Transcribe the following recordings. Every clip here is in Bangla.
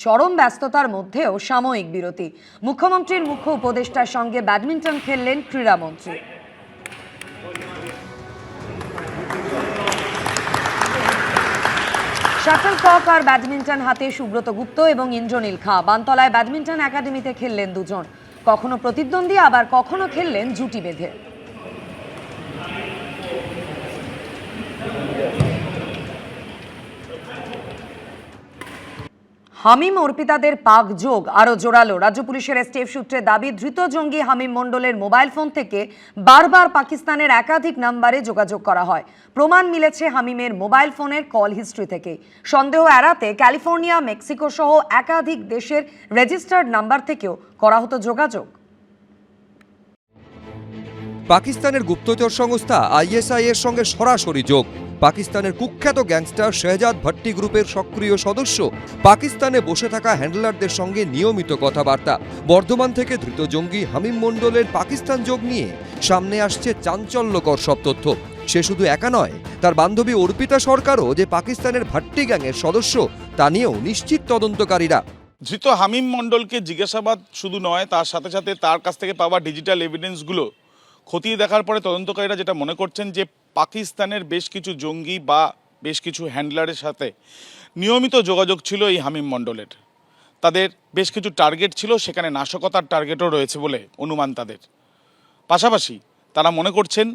চরম ব্যস্ততার মধ্যেও সাময়িক বিরতি। মুখ্যমন্ত্রীর মুখ্য উপদেষ্টার সঙ্গে ব্যাডমিন্টন খেললেন ক্রীড়ামন্ত্রী। শাটলকক আর ব্যাডমিন্টন হাতে সুব্রত গুপ্ত এবং ইন্দ্রনীল খাঁ বানতলায় ব্যাডমিন্টন একাডেমিতে খেললেন দুজন। কখনো প্রতিদ্বন্দ্বী, আবার কখনো খেললেন জুটি বেঁধে। হামিম অর্পিতাদের পাক যোগ আরো জোরালো। রাজ্য পুলিশের এসটিএফ সূত্রে দাবি, ধৃত জঙ্গি হামিম মণ্ডলের মোবাইল ফোন থেকে বারবার পাকিস্তানের একাধিক নম্বরে যোগাযোগ করা হয়। প্রমাণ মিলেছে হামিমের মোবাইল ফোনের কল হিস্ট্রি থেকে। সন্দেহ এড়াতে ক্যালিফোর্নিয়া, মেক্সিকো সহ একাধিক দেশের রেজিস্টার্ড নাম্বার থেকেও করা হতো যোগাযোগ। পাকিস্তানের গুপ্তচর সংস্থা আইএসআই এর সঙ্গে সরাসরি যোগ। পাকিস্তানের কুখ্যাত গ্যাংস্টার শেহজাদ ভট্টি গ্রুপের সক্রিয় সদস্য পাকিস্তানে বসে থাকা হ্যান্ডলারদের সঙ্গে নিয়মিত কথাবার্তা। বর্ধমান থেকে ধৃত জঙ্গি হামিম মণ্ডলের পাকিস্তান যোগ নিয়ে সামনে আসছে চাঞ্চল্যকর সব তথ্য। সে শুধু একা নয়, তার বান্ধবী অর্পিতা সরকারও যে পাকিস্তানের ভাট্টি গ্যাংয়ের সদস্য তা নিয়েও নিশ্চিত তদন্তকারীরা। ধৃত হামিম মণ্ডলকে জিজ্ঞাসাবাদ শুধু নয়, তার সাথে সাথে তার কাছ থেকে পাওয়া ডিজিটাল এভিডেন্সগুলো খতিয়ে দেখার পরে তদন্তকারীরা যেটা মনে করছেন যে পাকিস্তানের বেশ কিছু জঙ্গি বা বেশ কিছু হ্যান্ডলারের সাথে নিয়মিত যোগাযোগ ছিল এই হামিম মণ্ডলের। তাদের বেশ কিছু টার্গেট ছিল, সেখানে নাশকতার টার্গেটও রয়েছে বলে অনুমান তাদের। পাশাপাশি তারা মনে করছেন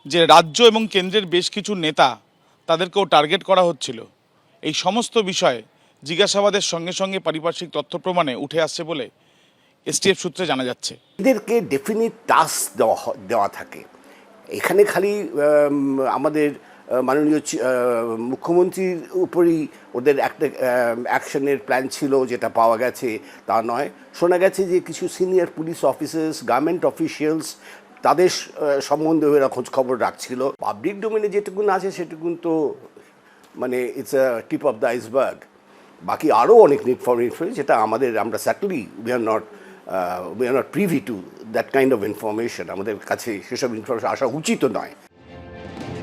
যে রাজ্য এবং কেন্দ্রের বেশ কিছু নেতা তাদেরকেও টার্গেট করা হচ্ছিল। এই সমস্ত বিষয়ে জিজ্ঞাসাবাদের সঙ্গে সঙ্গে পারিপার্শ্বিক তথ্য প্রমাণে উঠে আসছে বলে এসটিএফ সূত্রে জানা যাচ্ছে। এদেরকে ডেফিনিট টাস্ক দেওয়া থাকে। এখানে খালি আমাদের মাননীয় মুখ্যমন্ত্রীর উপরই ওদের একটা অ্যাকশনের প্ল্যান ছিল যেটা পাওয়া গেছে তা নয়। শোনা গেছে যে কিছু senior police officers, government officials তাদের সম্বন্ধে ওরা খোঁজ খবর রাখছিল। পাবলিক ডোমেনে যেটুকুন আছে সেটুকুন তো মানে it's a tip of the iceberg. বাকি আরও অনেক ইনফরমেশন যেটা আমরা certainly we are not privy to that kind of information. আমাদের কাছে সেসব ইনফরমেশন আসা উচিত নয়।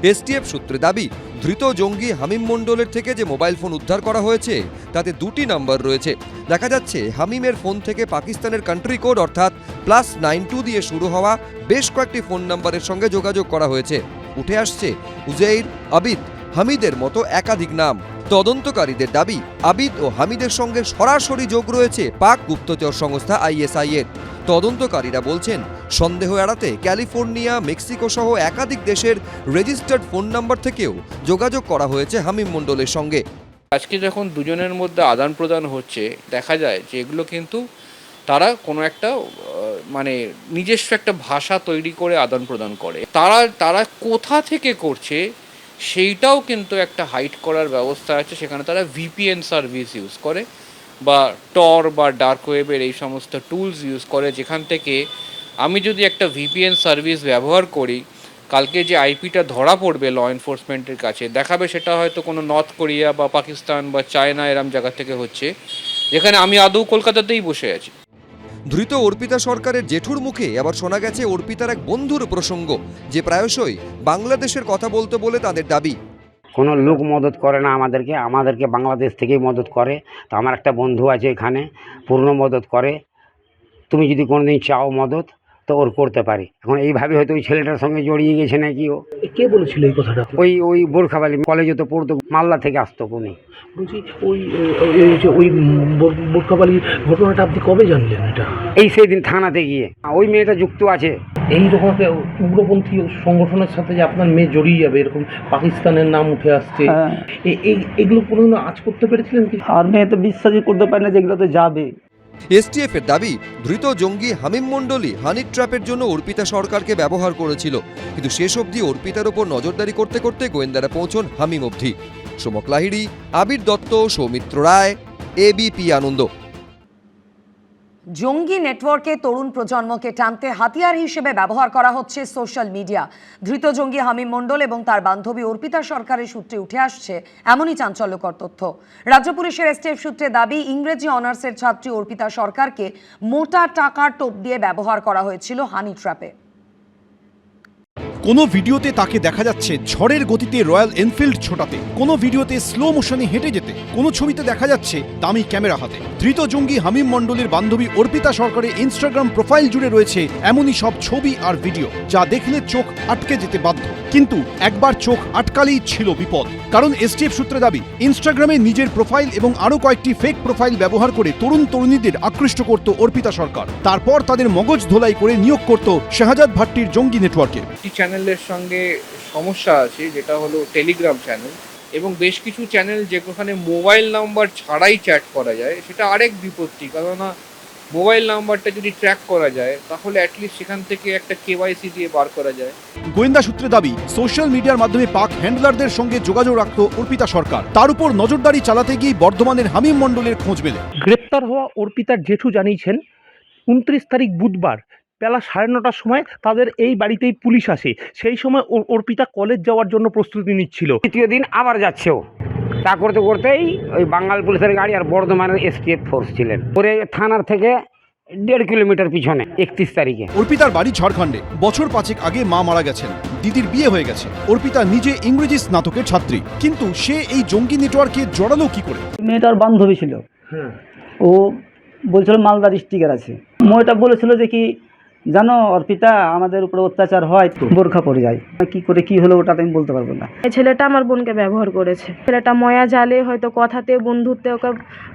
এসটিএফ সূত্রে দাবি, ধৃত জঙ্গি হামিম মণ্ডলের থেকে যে মোবাইল ফোন উদ্ধার করা হয়েছে তাতে দুটি নাম্বার রয়েছে। দেখা যাচ্ছে হামিমের ফোন থেকে পাকিস্তানের কান্ট্রি কোড অর্থাৎ +92 দিয়ে শুরু হওয়া বেশ কয়েকটি ফোন নাম্বারের সঙ্গে যোগাযোগ করা হয়েছে। উঠে আসছে উজাইর, আবিদ, হামিদের মতো একাধিক নাম। তদন্তকারীদের দাবি, আবিদ ও হামিদের সঙ্গে সরাসরি যোগ রয়েছে পাক গুপ্তচর সংস্থা আইএসআই এর। তদন্তকারীরা বলছেন, সন্দেহ এড়াতে ক্যালিফোর্নিয়া, মেক্সিকো সহ একাধিক দেশের রেজিস্টার্ড ফোন নাম্বার থেকেও যোগাযোগ করা হয়েছে হামিম মণ্ডলের সঙ্গে। আজকে যখন দুজনের মধ্যে আদান প্রদান হচ্ছে, দেখা যায় যে এগুলো কিন্তু তারা কোনো একটা মানে নিজস্ব একটা ভাষা তৈরি করে আদান প্রদান করে। তারা কোথা থেকে করছে সেইটাও কিন্তু একটা হাইড করার ব্যবস্থা আছে। সেখানে তারা ভিপিএন সার্ভিস ইউজ করে বা টর বা ডার্ক ওয়েবের এই সমস্ত টুলস ইউজ করে, যেখান থেকে আমি যদি একটা ভিপিএন সার্ভিস ব্যবহার করি, কালকে যে আইপিটা ধরা পড়বে ল এনফোর্সমেন্টের কাছে, দেখাবে সেটা হয়তো কোনো নর্থ কোরিয়া বা পাকিস্তান বা চায়না এরম জায়গা থেকে হচ্ছে, যেখানে আমি আদৌ কলকাতাতেই বসে আছি। ধৃত অর্পিতা সরকারের জেঠুর মুখে আবার শোনা গেছে অর্পিতার এক বন্ধুর প্রসঙ্গ, যে প্রায়শই বাংলাদেশের কথা বলতে বলে তাদের দাবি। কোনো লোক মদত করে না আমাদেরকে বাংলাদেশ থেকেই মদত করে। তো আমার একটা বন্ধু আছে এখানে, পূর্ণ মদত করে। তুমি যদি কোনোদিন চাও মদত তো ওর করতে পারি। এখন এইভাবে হয়তো ওই ছেলেটার সঙ্গে জড়িয়ে গেছে নাকি। ও কে বলেছিল এই কথাটা? ওই বোরখাবালি কলেজে তো পড়তো, মালদা থেকে আসতো উনি। বলছি ওই বোরখাবালির ঘটনাটা আপনি কবে জানলেন? এটা সেই দিন থানাতে গিয়ে। ওই মেয়েটা যুক্ত আছে এইরকম একটা উগ্রপন্থী সংগঠনের সাথে, যে আপনার মেয়ে জড়িয়ে যাবে এরকম পাকিস্তানের নাম উঠে আসছে। এগুলো কোনোদিন আজ করতে পেরেছিলেন কি? আর মেয়ে তো বিশ্বাসই করতে পারে না যে এগুলো তো যাবে। এসটিএফ এর দাবি, ধৃত জঙ্গি হামিম মণ্ডলই হানি ট্র্যাপের জন্য অর্পিতা সরকারকে ব্যবহার করেছিল, কিন্তু শেষ অবধি অর্পিতার ওপর নজরদারি করতে করতে গোয়েন্দারা পৌঁছন হামিম অবধি। সোমক লাহিড়ী, আবির দত্ত, সৌমিত্র রায়, এবিপি আনন্দ। জঙ্গি নেটওয়ার্কে তরুণ প্রজন্মকে টানতে হাতিয়ার হিসেবে ব্যবহার করা হচ্ছে সোশ্যাল মিডিয়া। ধৃত জঙ্গি হামিম মণ্ডল এবং তার বান্ধবী অর্পিতা সরকারের সূত্রে উঠে আসছে এমনই চাঞ্চল্যকর তথ্য। রাজ্য পুলিশের এসটিএফ সূত্রে দাবি, ইংরেজি অনার্সের ছাত্রী অর্পিতা সরকারকে মোটা টাকার টোপ দিয়ে ব্যবহার করা হয়েছিল হানি ট্র্যাপে। কোনো ভিডিওতে তাকে দেখা যাচ্ছে ঝড়ের গতিতে রয়্যাল এনফিল্ড ছোটাতে, কোনো ভিডিওতে স্লো মোশনে হেঁটে যেতে, কোনো ছবিতে দেখা যাচ্ছে দামি ক্যামেরা হাতে। ধৃত জঙ্গি হামিম মণ্ডলের বান্ধবী অর্পিতা সরকারের ইনস্টাগ্রাম প্রোফাইল জুড়ে রয়েছে এমনই সব ছবি আর ভিডিও যা দেখলে চোখ আটকে যেতে বাধ্য। কিন্তু একবার চোখ আটকালেই ছিল বিপদ, কারণ এসটিএফ সূত্রে দাবি ইনস্টাগ্রামে নিজের প্রোফাইল এবং আরও কয়েকটি ফেক প্রোফাইল ব্যবহার করে তরুণ তরুণীদের আকৃষ্ট করত অর্পিতা সরকার। তারপর তাদের মগজ ধোলাই করে নিয়োগ করত শাহজাদ ভাট্টির জঙ্গি নেটওয়ার্কে। চ্যানেলের সঙ্গে সমস্যা আছে, যেটা হলো টেলিগ্রাম চ্যানেল, এবং বেশ কিছু চ্যানেল যেখানে মোবাইল নাম্বার ছাড়াই চ্যাট করা যায়, সেটা আরেক বিপত্তি। কেননা মোবাইল নাম্বারটা যদি ট্র্যাক করা যায় তাহলে অ্যাটলিস্ট সেখান থেকে একটা কেওয়াইসি দিয়ে বার করা যায়। গোয়েন্দা সূত্রে দাবি সোশ্যাল মিডিয়ার মাধ্যমে পাক হ্যান্ডলারদের সঙ্গে যোগাযোগ রাখত অর্পিতা সরকার। তার উপর নজরদারি চালাতে গিয়ে বর্ধমানের হামিম মণ্ডলের খোঁজ মেলে। গ্রেপ্তার হওয়া অর্পিতার জেঠু জানিয়েছেন 29 তারিখ বুধবার বেলা 9:30টার সময় তাদের এই বাড়িতেই পুলিশ আসে। সেই সময় অর্পিতা কলেজ যাওয়ার জন্য প্রস্তুতি নিচ্ছিল। তৃতীয় দিন আবার যাচ্ছে ও, তা করতে করতেই ওই বাঙ্গাল পুলিশের গাড়ি আর বর্ধমানের এসটিএফ ফোর্স ছিলেন ওরে থানার থেকে 1.5 কিলোমিটার পিছনে 31 তারিখে। অর্পিতার বাড়ি ঝাড়খণ্ডে। বছর 5 আগে মা মারা গেছেন, দিদির বিয়ে হয়ে গেছে। অর্পিতা নিজে ইংরেজি স্নাতকের ছাত্রী, কিন্তু সে এই জঙ্গি নেটওয়ার্কে জড়ালো কি করে? মেয়েটার বান্ধবী ছিল, ও বলছিল মালদা ডিস্ট্রিক্টের আছে। মেয়েটা বলেছিল যে কি জানো অর্পিতা, আমাদের উপরে অত্যাচার হয়, বোরখা পরে যায়। কি করে কি হলো ওটা আমি বলতে পারবো না। এই ছেলেটা আমার বোনকে ব্যবহার করেছে। ছেলেটা ময়া জালে হয়তো কথাতে বন্ধুত্বে ওকে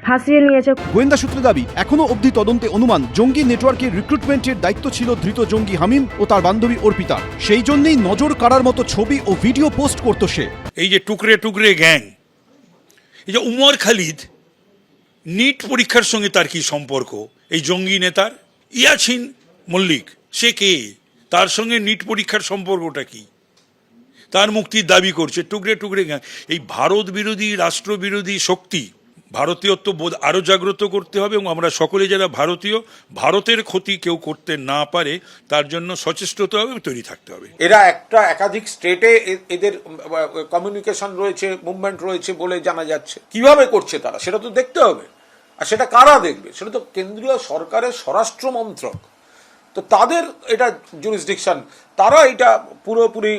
ফাঁসিয়ে নিয়েছে। গোয়েন্দা সূত্রে দাবি এখনো অবধি তদন্তে অনুমান জঙ্গি নেটওয়ার্কের রিক্রুটমেন্টের দায়িত্ব ছিল ধৃত জঙ্গি হামিম ও তার বান্ধবী অর্পিতার। সেই জন্যই নজর কাড়ার মতো ছবি ও ভিডিও পোস্ট করত সে। এই যে টুকরে টুকরে গ্যাং, এই যে উমর খালিদ, নিট পরীক্ষার সঙ্গে তার কি সম্পর্ক? এই জঙ্গি নেতার ইয়াছিন মল্লিক, সে কে? তার সঙ্গে নিট পরীক্ষার সম্পর্কটা কি? তার মুক্তির দাবি করছে। টুকরে টুকরে গ্যাং, এই ভারত বিরোধী রাষ্ট্রবিরোধী শক্তি, ভারতীয়ত্ব বোধ আরও জাগ্রত করতে হবে, এবং আমরা সকলে যারা ভারতীয়, ভারতের ক্ষতি কেউ করতে না পারে তার জন্য সচেষ্ট হতে হবে, তৈরি থাকতে হবে। এরা একাধিক স্টেটে এদের কমিউনিকেশন রয়েছে, মুভমেন্ট রয়েছে বলে জানা যাচ্ছে। কিভাবে করছে তারা সেটা তো দেখতে হবে, আর সেটা কারা দেখবে? সেটা তো কেন্দ্রীয় সরকারের স্বরাষ্ট্র মন্ত্রক, তো তাদের এটা জুরিসডিকশন, তারা এটা পুরোপুরি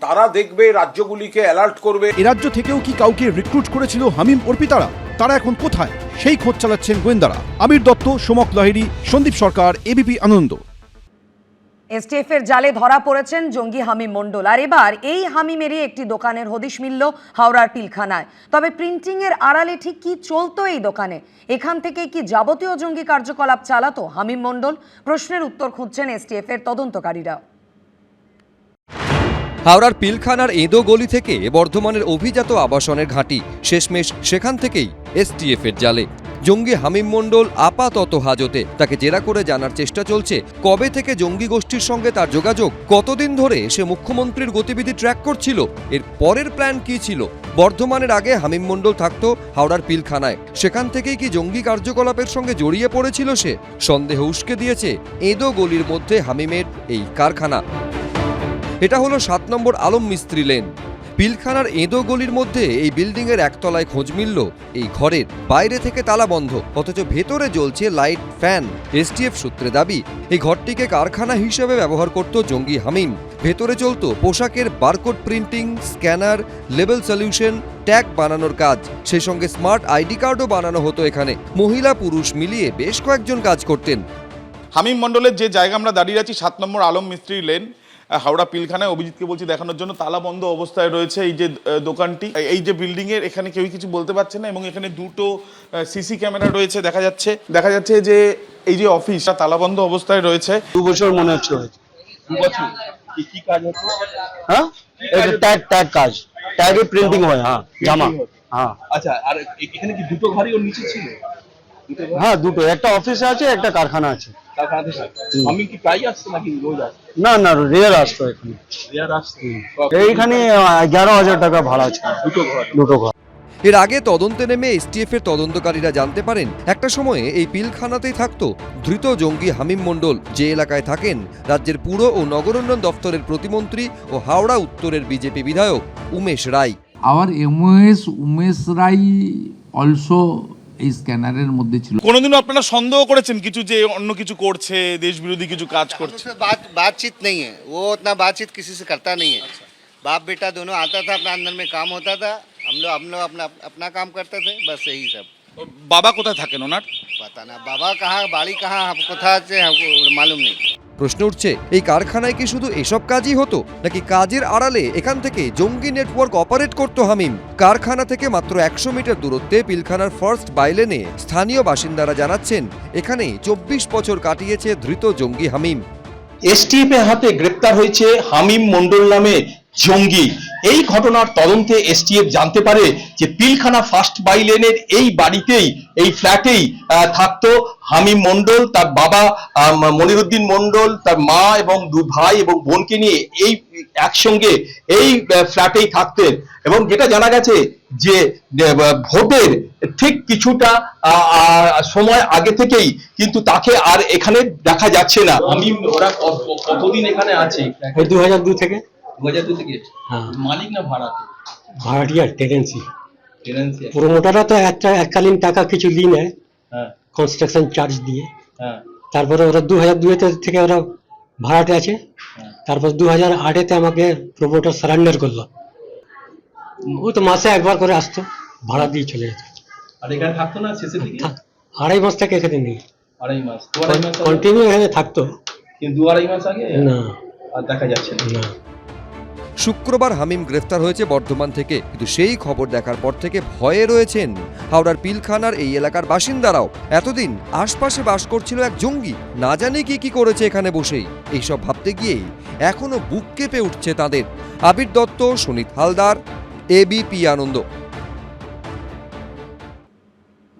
তারা দেখবে, রাজ্যগুলিকে অ্যালার্ট করবে। এ রাজ্য থেকেও কি কাউকে রিক্রুট করেছিল হামিম অর্পিতারা? তারা এখন কোথায় সেই খোঁজ চালাচ্ছেন গোয়েন্দারা। আমির দত্ত, সোমক লাহিড়ী, সন্দীপ সরকার, এবিপি আনন্দ। এসটিএফ এর জালে ধরা পড়েছেন জঙ্গি হামিম মণ্ডল। আর এবার এই হামিমেরই একটি দোকানের হদিশ মিলল হাওড়ার পিলখানায়। তবে প্রিন্টিং এর আড়ালে ঠিক কি চলতো এই দোকানে? এখান থেকে কি যাবতীয় জঙ্গি কার্যকলাপ চালাতো হামিম মণ্ডল? প্রশ্নের উত্তর খুঁজছেন এসটিএফ এর তদন্তকারীরা। হাওড়ার পিলখানার এঁদো গলি থেকে বর্ধমানের অভিজাত আবাসনের ঘাঁটি, শেষমেশ সেখান থেকেই এসটিএফ এর জালে। জঙ্গি হামিম মণ্ডল আপাতত হাজতে। তাকে জেরা করে জানার চেষ্টা চলছে কবে থেকে জঙ্গি গোষ্ঠীর সঙ্গে তার যোগাযোগ, কতদিন ধরে সে মুখ্যমন্ত্রীর গতিবিধি ট্র্যাক করছিল, এর পরের প্ল্যান কি ছিল। বর্ধমানের আগে হামিম মণ্ডল থাকতো হাওড়ার পিলখানায়, সেখান থেকেই কি জঙ্গি কার্যকলাপের সঙ্গে জড়িয়ে পড়েছিল সে? সন্দেহ উস্কে দিয়েছে এঁদো গলির মধ্যে হামিমের এই কারখানা। এটা হলো 7 নম্বর আলম মিস্ত্রি লেন। পিলখানার এঁদো গলির মধ্যে এই বিল্ডিং এর একতলায় খোঁজ মিলল এই ঘরের। বাইরে থেকে তালা বন্ধ, অথচ ভেতরে জ্বলছে লাইট, ফ্যান। এসটিএফ সূত্রে দাবি এই ঘরটিকে কারখানা হিসেবে ব্যবহার করত জঙ্গি হামিম। ভেতরে চলতো পোশাকের barcode printing, scanner, label solution, tag বানানোর কাজ। সেই সঙ্গে স্মার্ট আইডি কার্ডও বানানো হতো এখানে। মহিলা পুরুষ মিলিয়ে বেশ কয়েকজন কাজ করতেন। হামিম মণ্ডলের যে জায়গা আমরা দাঁড়িয়ে আছি 7 নম্বর আলম মিস্ত্রি লেন, হাওড়া পিলখানায়। অভিজিৎকে বলছি দেখানোর জন্য। তালা বন্ধ অবস্থায় রয়েছে এই যে দোকানটি, এই যে বিল্ডিং এর। এখানে কেউই কিছু বলতে পারছে না, এবং এখানে দুটো সিসি ক্যামেরা রয়েছে। দেখা যাচ্ছে যে এই যে অফিসটা তালা বন্ধ অবস্থায় রয়েছে। 2 বছর মনে হচ্ছে হয়েছে। 2 বছর কি কাজ হচ্ছে? হ্যাঁ, এই ট্যাগ কাজ, ট্যাগে প্রিন্টিং হয়। হ্যাঁ, জামা। হ্যাঁ, আচ্ছা, আর এখানে কি দুটো ঘরই ওর নিচে ছিল? হ্যাঁ, দুটো, একটা অফিসে আছে, একটা কারখানা আছে। আমি কি প্রায় আসছে নাকি রোজ আসছে? না না, রেয়ার আসতো এখানে। রেয়ার আসছে। এইখানে 11,000 টাকা ভাড়া আছে দুটো ঘর। এর আগে তদন্তে নেমে এসটিএফ এর তদন্তকারীরা জানতে পারেন একটা সময়ে এই পিলখানাতেই থাকতো ধৃত জঙ্গি হামিম মণ্ডল, যে এলাকায় থাকেন রাজ্যের পুর ও নগরোন্নয়ন দফতরের প্রতিমন্ত্রী ও হাওড়া উত্তরের বিজেপি বিধায়ক উমেশ রায়। Our MOS Umesh Rai also এই স্ক্যানারের মধ্যে ছিল। কোনোদিনও আপনারা সন্দেহ করেছেন কিছু যে অন্য কিছু করছে, দেশ বিরোধী কিছু কাজ করছে? बातचीत नहीं है, वो उतना बातचीत किसी से करता नहीं है। बाप बेटा दोनों आता था, अपना अंदर में काम होता था, हम लोग अपना काम करते थे, बस यही सब। বাবা কোথায় থাকেন ওনার? पता ना बाबा कहाँ, बाड़ी कहाँ, हमको था हमको मालूम नहीं। প্রশ্ন উঠছে, এই কারখানায় কি শুধু এসব কাজই হতো, নাকি কাজের আড়ালে এখান থেকে জঙ্গি নেটওয়ার্ক অপারেট করত হামিম? কারখানা থেকে মাত্র 100 মিটার দূরত্বে পিলখানার ফার্স্ট বাইলেনে স্থানীয় বাসিন্দারা জানাচ্ছেন এখানে 24 বছর কাটিয়েছে ধৃত জঙ্গি হামিম। এসটিএফ এর হাতে গ্রেপ্তার হয়েছে হামিম মন্ডল নামে জঙ্গি। এই ঘটনার তদন্তে এসটিএফ জানতে পারে যে পিলখানা ফার্স্ট বাইলেনের এই বাড়িতেই, এই ফ্ল্যাটেই থাকতো হামিম মন্ডল, তার বাবা মনিরুদ্দিন মন্ডল, তার মা এবং 2 ভাই এবং বোনকে নিয়ে এই একসঙ্গে এই ফ্ল্যাটেই থাকতেন। এবং যেটা জানা গেছে যে ভোটের ঠিক কিছুটা সময় আগে থেকেই কিন্তু তাকে আর এখানে দেখা যাচ্ছে না। হামিম ওরা কতদিন এখানে আছে? 2002 থেকে। 2002 থেকে? হ্যাঁ। মালিক না ভাড়াতে? ভাড়াটিয়ার টেনেন্সি। টেনেন্সি। প্রোমোটাররা তো এককালীন টাকা কিছু লিয়ে নেয়, হ্যাঁ, কনস্ট্রাকশন চার্জ দিয়ে। হ্যাঁ। তারপরে ওরা 2002 থেকে ওরা ভাড়াটে আছে। তারপর 2008-এ আমাকে প্রোমোটার সারেন্ডার করলো। ও তো মাসে একবার করে আসতো, ভাড়া দিয়ে চলে যেত। আর এখানে থাকতো না শেষের দিকে? 2.5 মাস থেকে এখানে নেই। 2.5 মাস? 2.5 মাস কন্টিনিউ এখানে থাকতো। কিন্তু 2.5 মাস আগে না, আর দেখা যাচ্ছে না। শুক্রবার হামিম গ্রেফতার হয়েছে বর্ধমান থেকে, কিন্তু সেই খবর দেখার পর থেকে ভয়ে রয়েছেন হাওড়ার পিলখানার এই এলাকার বাসিন্দারাও। এতদিন আশপাশে বাস করছিল এক জঙ্গি, না জানি কি করেছে এখানে বসেই। এইসব ভাবতে গিয়েই এখনো বুক কেঁপে উঠছে তাদের। আবির দত্ত, সুনীত হালদার, এবিপি আনন্দ।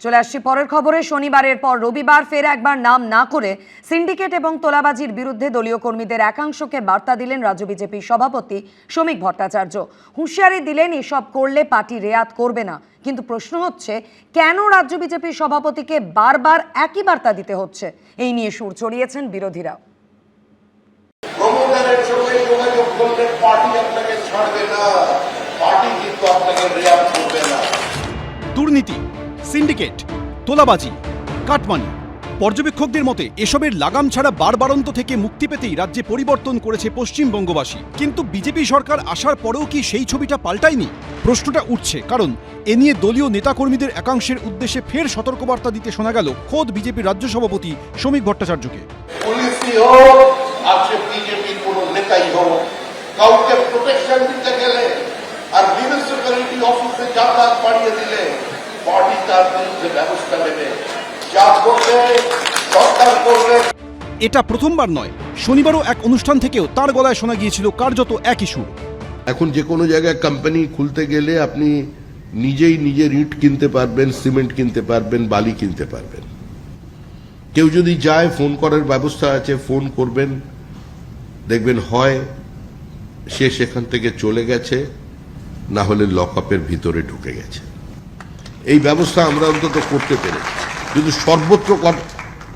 চলে আসছি পরের খবরে। শনিবারের পর রবিবার ফের একবার নাম না করে সিন্ডিকেট এবং তোলাবাজির বিরুদ্ধে দলীয় কর্মীদের একাংশকে বার্তা দিলেন রাজ্য বিজেপির সভাপতি শ্রমিক ভট্টাচার্য। হুঁশিয়ারি দিলেন এসব করলে পার্টি রেয়াত করবে না। কিন্তু প্রশ্ন হচ্ছে, কেন রাজ্য বিজেপির সভাপতিকে বারবার একই বার্তা দিতে হচ্ছে? এই নিয়ে সুর চড়িয়েছেন বিরোধীরা। দুর্নীতি, সিন্ডিকেট, তোলাবাজি, কাটমানি, পর্যবেক্ষকদের মতে এসবের লাগাম ছাড়া বারবারন্ত থেকে মুক্তি পেতেই রাজ্যে পরিবর্তন করেছে পশ্চিমবঙ্গবাসী। কিন্তু বিজেপি সরকার আসার পরেও কি সেই ছবিটা পাল্টায়নি? প্রশ্নটা উঠছে কারণ এ নিয়ে দলীয় নেতাকর্মীদের একাংশের উদ্দেশ্যে ফের সতর্কবার্তা দিতে শোনা গেল খোদ বিজেপির রাজ্য সভাপতি শ্রমিক ভট্টাচার্যকে। পুলিশই হোক আর সে বিজেপির কোনো নেতাই হোক, কাউকে প্রোটেকশন দিতে গেলে আর মিউনিসিপ্যালিটি অফিসে যাতায়াত বাড়িয়ে দিলে পার্টি তার বিরুদ্ধে ব্যবস্থা নেবে। যা করবে সরকার করবে। এটা প্রথমবার নয়, শনিবারও এক অনুষ্ঠান থেকেও তার গলায় শোনা গিয়েছিল কার্যত একই সুর। এখন যে কোনো জায়গায় কোম্পানি খুলতে গেলে আপনি নিজেই নিজের ইট কিনতে পারবেন, সিমেন্ট কিনতে পারবেন, বালি কিনতে পারবেন। কেউ যদি যায়, ফোন করার ব্যবস্থা আছে, ফোন করবেন, দেখবেন হয় সে সেখান থেকে চলে গেছে, না হলে লকআপের ভিতরে ঢুকে গেছে। এই ব্যবস্থা আমরা অন্তত করতে পেরেছি, কিন্তু সর্বত্র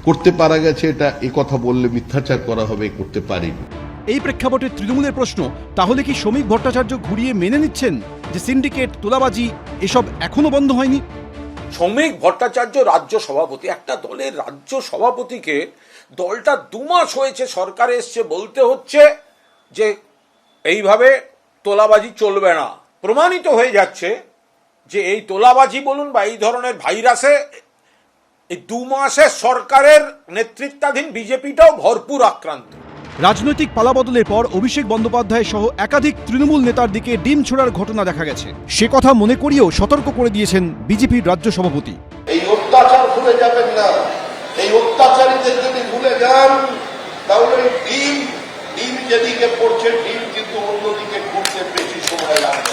করতে পারা গেছে এটা এ কথা বললে মিথ্যাচার করা হবে, করতে পারিনি। এই প্রেক্ষাপটে তৃণমূলের প্রশ্ন, তাহলে কি শ্রমিক ভট্টাচার্য ঘুরিয়ে মেনে নিচ্ছেন যে সিন্ডিকেট, তোলাবাজি এসব এখনো বন্ধ হয়নি? শ্রমিক ভট্টাচার্য রাজ্য সভাপতি, একটা দলের রাজ্য সভাপতিকে দলটা 2 মাস হয়েছে সরকারে এসছে বলতে হচ্ছে যে এইভাবে তোলাবাজি চলবে না। প্রমাণিত হয়ে যাচ্ছে যে এই তোলাবাজি বলুন বা এই ধরনের ভাইরাসে এই 2 মাসে সরকারের নেতৃত্বাধীন বিজেপিটাও ভরপুর আক্রান্ত। রাজনৈতিক পালাবদলের পর অভিষেক বন্দ্যোপাধ্যায় সহ একাধিক তৃণমূল নেতার দিকে ডিম ছোড়ার ঘটনা দেখা গেছে। সে কথা মনে করিয়েও সতর্ক করে দিয়েছেন বিজেপির রাজ্য সভাপতি। এই অত্যাচার ভুলে যাবেন না। এই অত্যাচারীদের যদি ভুলে যান তাহলে ডিম যেদিকে পড়ছে, ডিম কিন্তু অন্যদিকে ঘুরতে বেশি সময় লাগবে।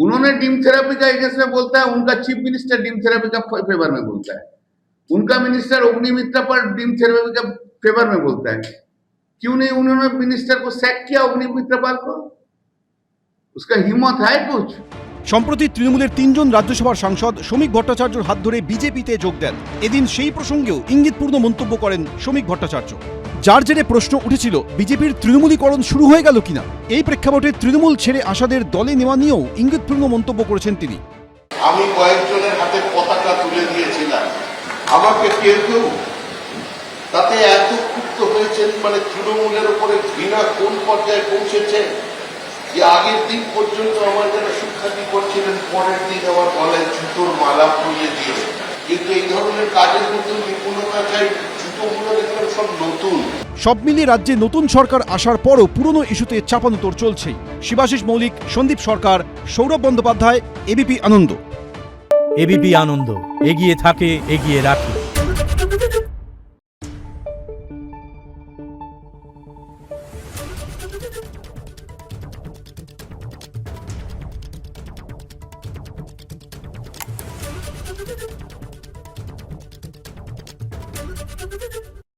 उन्होंने डीम थेरेपी का एक इसमें बोलता है, उनका चीफ मिनिस्टर डीम थेरेपी का फेवर में बोलता है, उनका मिनिस्टर अग्निमित्रा पर डीम थेरेपी का फेवर में बोलता है। क्यों नहीं उन्होंने मिनिस्टर को सैक किया, अग्निमित्रा पाल को? उसका हिम्मत है कुछ? সম্প্রতি তৃণমূলের 3 জন রাজ্যসভার সাংসদ শ্রমিক ভট্টাচার্যর হাত ধরে বিজেপিতে যোগ দেন। এদিন সেই প্রসঙ্গেও ইঙ্গিতপূর্ণ মন্তব্য করেন শ্রমিক ভট্টাচার্য, যার জেরে প্রশ্ন উঠেছিল বিজেপির তৃণমূলীকরণ শুরু হয়ে গেল কিনা। এই প্রেক্ষাপটে তৃণমূল ছেড়ে আসাদের দলে নেওয়া নিয়েও ইঙ্গিতপূর্ণ মন্তব্য করেছেন তিনি। আমি কয়েকজনের হাতে পতাকা তুলে দিয়েছিলাম, আমাকে কেউ কেউ তাতে এত ক্ষুব্ধ হয়েছেন, মানে তৃণমূলের উপরে ঘৃণা কোন পর্যায়ে পৌঁছেছে যে আগের দিন পর্যন্ত আমার যারা শিক্ষার্থী করছিলেন পরের দিন আমার গলায় জুতোর মালা পরিয়ে দিয়ে। কিন্তু এই ধরনের কাজের মধ্যে নিপুণতা চাই, জুতোগুলো দেখলাম সব নতুন। সব মিলিয়ে রাজ্যে নতুন সরকার আসার পরও পুরনো ইস্যুতে চাপানোতর চলছেই। শিবাশিস মৌলিক, সন্দীপ সরকার, সৌরভ বন্দ্যোপাধ্যায়, এবিপি আনন্দ। এবিপি আনন্দ, এগিয়ে থাকে, এগিয়ে রাখে।